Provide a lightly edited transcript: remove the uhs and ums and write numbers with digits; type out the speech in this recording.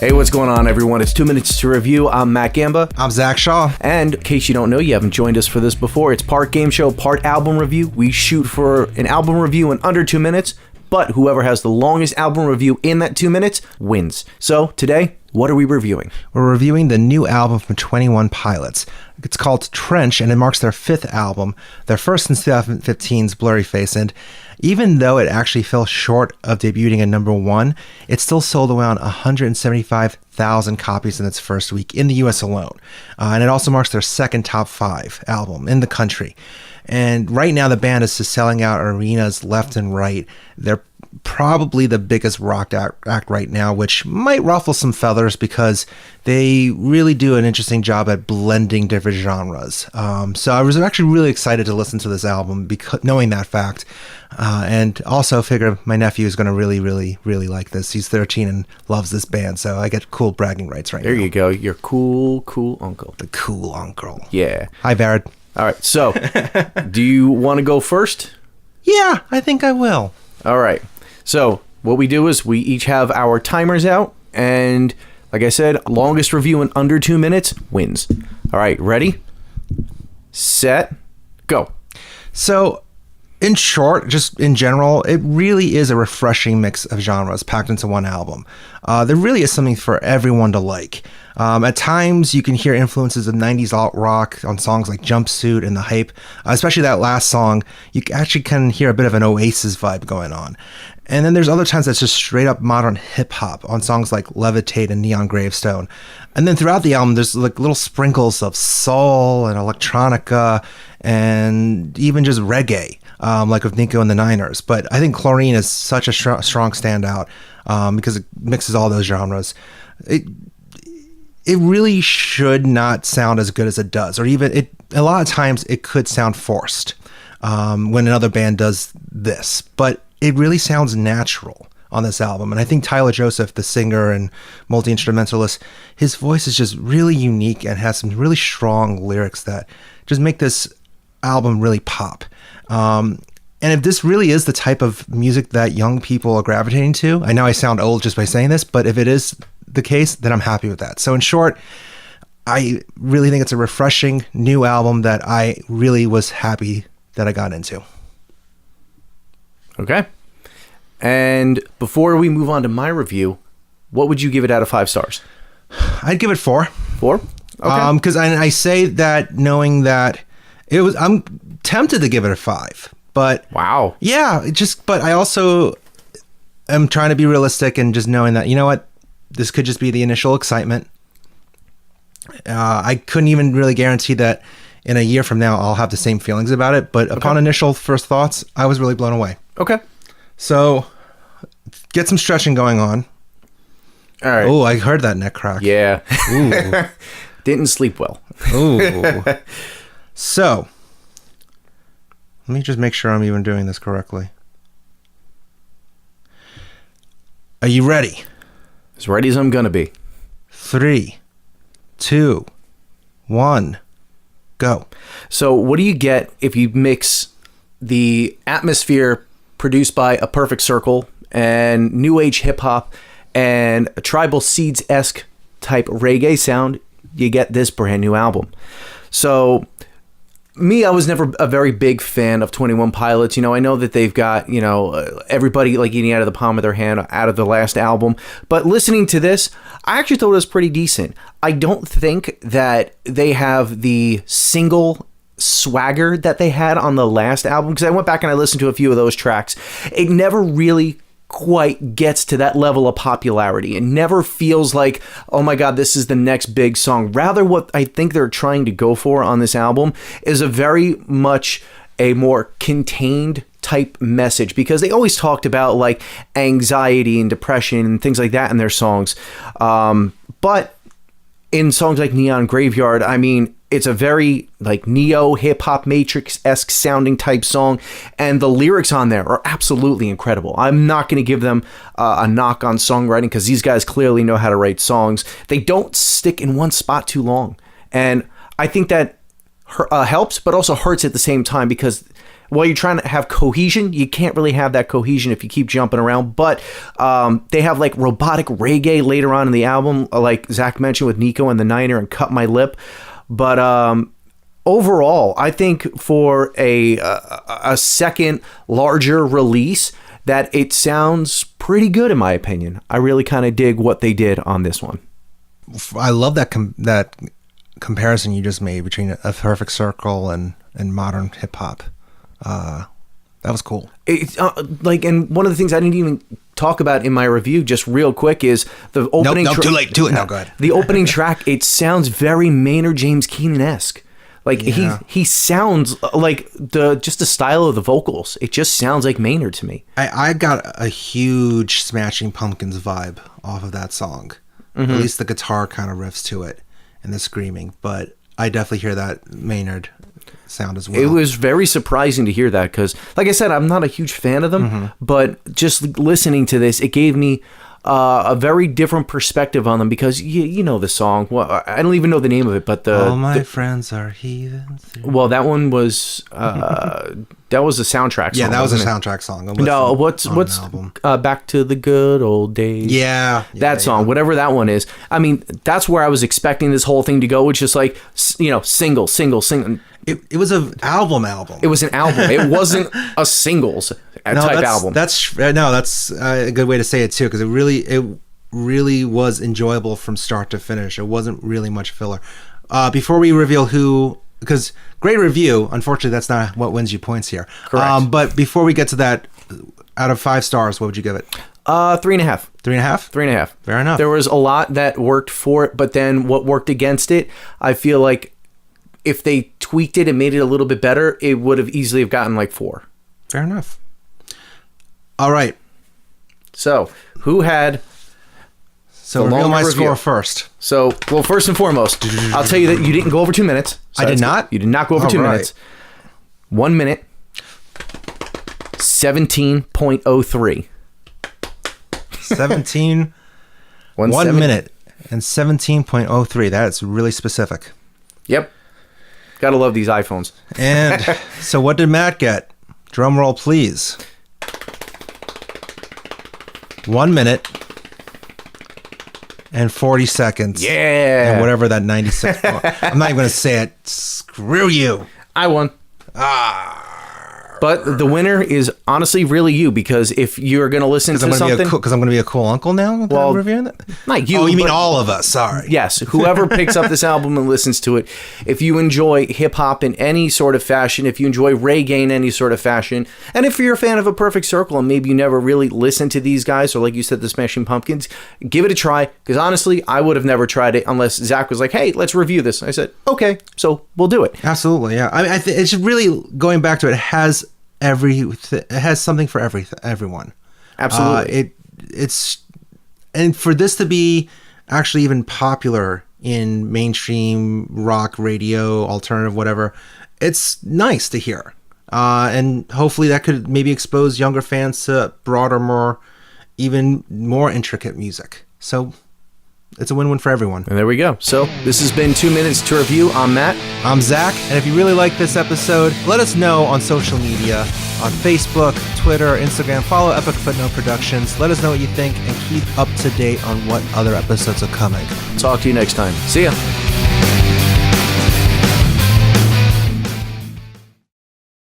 Hey, what's going on, everyone? It's 2 Minutes to Review. I'm Matt Gamba. I'm Zach Shaw. And in case you don't know, you haven't joined us for this before, it's part game show, part album review. We shoot for an album review in under 2 minutes, but whoever has the longest album review in that 2 minutes wins. So today, what are we reviewing? We're reviewing the new album from 21 Pilots. It's called Trench, and it marks their fifth album, their first since 2015's Blurry Face. And even though it actually fell short of debuting at number one, it still sold around 175,000 copies in its first week in the US alone. And it also marks their second top 5 album in the country. And right now, the band is just selling out arenas left and right. They're probably the biggest rock act right now, which might ruffle some feathers because they really do an interesting job at blending different genres. So I was actually really excited to listen to this album, because knowing that fact. And also figure my nephew is going to really like this. He's 13 and loves this band, so I get cool bragging rights right now. There you go. Your cool uncle. The cool uncle. Yeah. Hi, Barrett. All right. So, do you want to go first? Yeah, I think I will. All right. So, what we do is we each have our timers out, and like I said, longest review in under 2 minutes wins. All right. Ready? Set. Go. So, in short, just in general, it really is a refreshing mix of genres packed into one album. There really is something for everyone to like. At times, you can hear influences of 90s alt rock on songs like Jumpsuit and The Hype. Especially that last song, you actually can hear a bit of an Oasis vibe going on. And then there's other times that's just straight up modern hip hop on songs like Levitate and Neon Gravestone. And then throughout the album, there's like little sprinkles of soul and electronica and even just reggae. Like with Nico and the Niners. But I think Chlorine is such a strong standout because it mixes all those genres. It really should not sound as good as it does, or even a lot of times it could sound forced when another band does this. But it really sounds natural on this album. And I think Tyler Joseph, the singer and multi-instrumentalist, his voice is just really unique and has some really strong lyrics that just make this album really pop. And if this really is the type of music that young people are gravitating to, I know I sound old just by saying this, but if it is the case, then I'm happy with that. So in short, I really think it's a refreshing new album that I really was happy that I got into. Okay. And before we move on to my review, what would you give it out of 5 stars? I'd give it 4. 4? Okay. Because I say that knowing that I'm tempted to give it a 5, but wow. Yeah, but I also am trying to be realistic and just knowing that, you know what, this could just be the initial excitement. I couldn't even really guarantee that in a year from now I'll have the same feelings about it, but upon initial first thoughts, I was really blown away. Okay. So get some stretching going on. All right. Oh, I heard that neck crack. Yeah. Ooh. Didn't sleep well. Ooh. So, let me just make sure I'm even doing this correctly. Are you ready? As ready as I'm gonna be. 3, 2, 1, go. So, what do you get if you mix the atmosphere produced by A Perfect Circle and new age hip hop and a Tribal Seeds-esque type reggae sound? You get this brand new album. So, I was never a very big fan of 21 Pilots. You know, I know that they've got, everybody like eating out of the palm of their hand out of the last album. But listening to this, I actually thought it was pretty decent. I don't think that they have the single swagger that they had on the last album, because I went back and I listened to a few of those tracks. It never really quite gets to that level of popularity. It never feels like, oh my god, this is the next big song. Rather, what I think they're trying to go for on this album is a very much a more contained type message, because they always talked about like anxiety and depression and things like that in their songs. But in songs like Neon Graveyard, I mean, it's a very like neo hip hop Matrix-esque sounding type song, and the lyrics on there are absolutely incredible. I'm not going to give them a knock on songwriting, because these guys clearly know how to write songs. They don't stick in one spot too long, and I think that helps, but also hurts at the same time, because while you're trying to have cohesion, you can't really have that cohesion if you keep jumping around. But they have like robotic reggae later on in the album, like Zach mentioned with Nico and the Niner and Cut My Lip. But overall, I think for a second larger release, that it sounds pretty good in my opinion. I really kind of dig what they did on this one. I love that that comparison you just made between A Perfect Circle and modern hip hop. That was cool. It's and one of the things I didn't even talk about in my review, just real quick, is the opening. Too late. Do it now. Go ahead. The opening track. It sounds very Maynard James Keenan-esque. Like he sounds like just the style of the vocals. It just sounds like Maynard to me. I got a huge Smashing Pumpkins vibe off of that song. At least the guitar kind of riffs to it and the screaming. But I definitely hear that Maynard sound as well. It was very surprising to hear that because, like I said, I'm not a huge fan of them. But just listening to this, it gave me a very different perspective on them because you know the song. Well, I don't even know the name of it, but all my friends are heathens. Well, that one was that was a soundtrack song. Yeah, that was a wasn't it? soundtrack song. No, what's Back to the Good Old Days? Yeah, that song, whatever that one is. I mean, that's where I was expecting this whole thing to go, which is like single. It was an album. It was an album. It wasn't a singles type album. That's a good way to say it too, because it really was enjoyable from start to finish. It wasn't really much filler. Before we reveal who, because great review, unfortunately that's not what wins you points here. Correct. But before we get to that, out of 5 stars, what would you give it? 3.5. 3.5? 3.5. Fair enough. There was a lot that worked for it, but then what worked against it, I feel like if they tweaked it and made it a little bit better, it would have easily have gotten like 4. Fair enough. All right. So, who had... So, reveal my score first. So, well, first and foremost, I'll tell you that you didn't go over 2 minutes. So I did not? You did not go over 2 minutes. 1 minute, 17.03. 1 minute and 17.03. That's really specific. Yep. Gotta love these iPhones. And so what did Matt get? Drum roll, please. 1 minute and 40 seconds. Yeah. And whatever that 96. I'm not even going to say it. Screw you. I won. But the winner is honestly really you, because if you're going to listen to something... Because I'm going to be a cool uncle now? Well, reviewing it? Not you. Oh, you mean all of us. Sorry. Yes. Whoever picks up this album and listens to it, if you enjoy hip-hop in any sort of fashion, if you enjoy reggae in any sort of fashion, and if you're a fan of A Perfect Circle and maybe you never really listened to these guys, or like you said, the Smashing Pumpkins, give it a try. Because honestly, I would have never tried it unless Zach was like, hey, let's review this. I said, okay, so we'll do it. Absolutely, yeah. I mean, it's really, going back to it, it has something for everyone. Absolutely. It's and for this to be actually even popular in mainstream rock, radio, alternative, whatever, it's nice to hear. And hopefully that could maybe expose younger fans to broader, even more intricate music. So it's a win-win for everyone. And there we go. So this has been 2 minutes to review. I'm Matt. I'm Zach. And if you really like this episode, let us know on social media, on Facebook, Twitter, Instagram. Follow Epic Footnote Productions. Let us know what you think and keep up to date on what other episodes are coming. Talk to you next time. See ya.